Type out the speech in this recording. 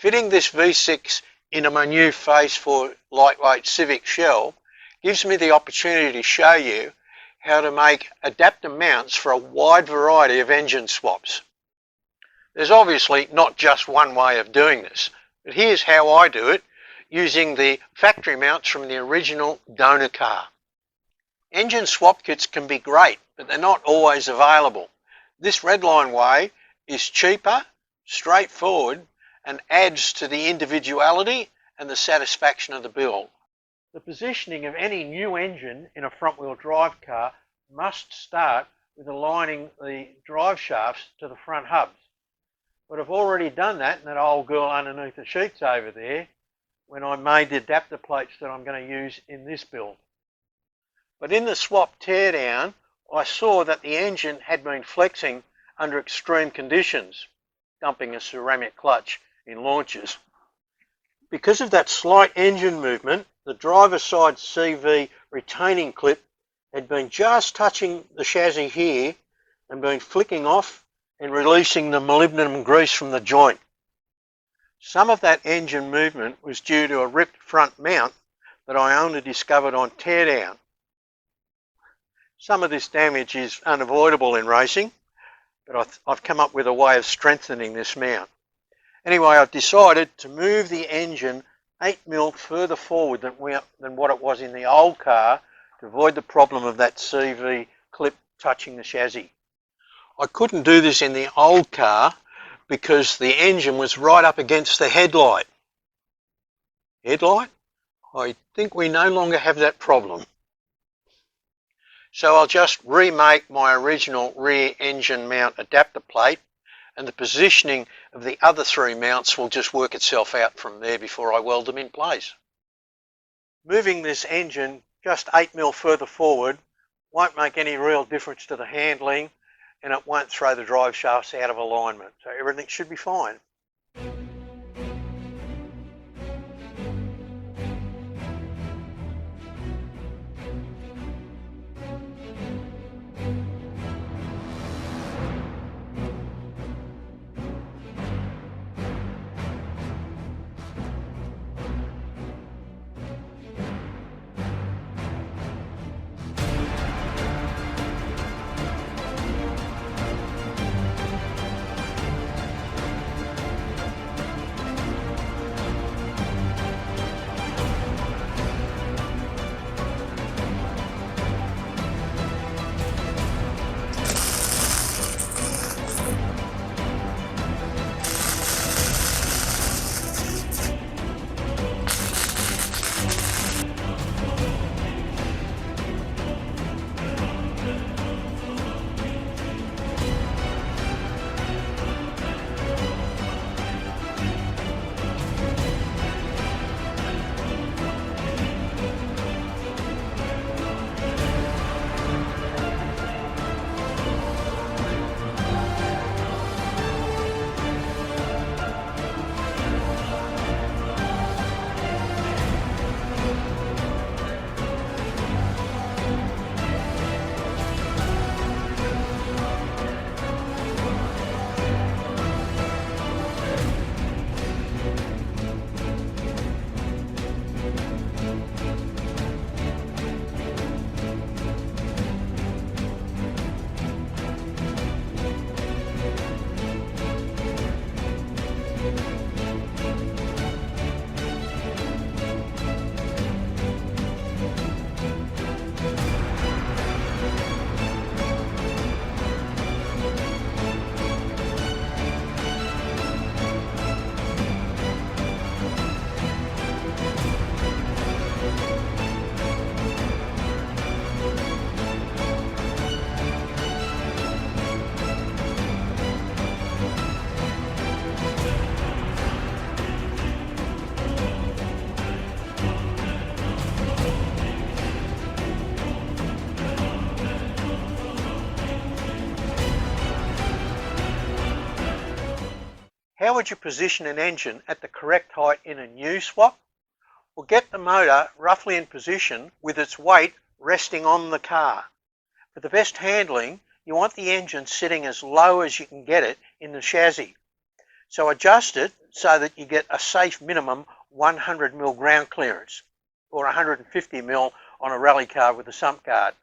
Fitting this V6 into my new face for lightweight Civic shell gives me the opportunity to show you how to make adapter mounts for a wide variety of engine swaps. There's obviously not just one way of doing this, but here's how I do it using the factory mounts from the original donor car. Engine swap kits can be great, but they're not always available. This redline way is cheaper, straightforward, and adds to the individuality and the satisfaction of the build. The positioning of any new engine in a front-wheel drive car must start with aligning the drive shafts to the front hubs. But I've already done that in that old girl underneath the sheets over there when I made the adapter plates that I'm going to use in this build. But in the swap teardown, I saw that the engine had been flexing under extreme conditions, dumping a ceramic clutch in launches. Because of that slight engine movement, the driver's side CV retaining clip had been just touching the chassis here and been flicking off and releasing the molybdenum grease from the joint. Some of that engine movement was due to a ripped front mount that I only discovered on teardown. Some of this damage is unavoidable in racing, but I've come up with a way of strengthening this mount. Anyway, I've decided to move the engine 8mm further forward than what it was in the old car to avoid the problem of that CV clip touching the chassis. I couldn't do this in the old car because the engine was right up against the headlight. Headlight? I think we no longer have that problem. So I'll just remake my original rear engine mount adapter plate, and the positioning of the other three mounts will just work itself out from there before I weld them in place. Moving this engine just 8mm further forward won't make any real difference to the handling, and it won't throw the drive shafts out of alignment, so everything should be fine. How would you position an engine at the correct height in a new swap? Well, get the motor roughly in position with its weight resting on the car. For the best handling, you want the engine sitting as low as you can get it in the chassis. So adjust it so that you get a safe minimum 100 mil ground clearance or 150 mil on a rally car with a sump guard.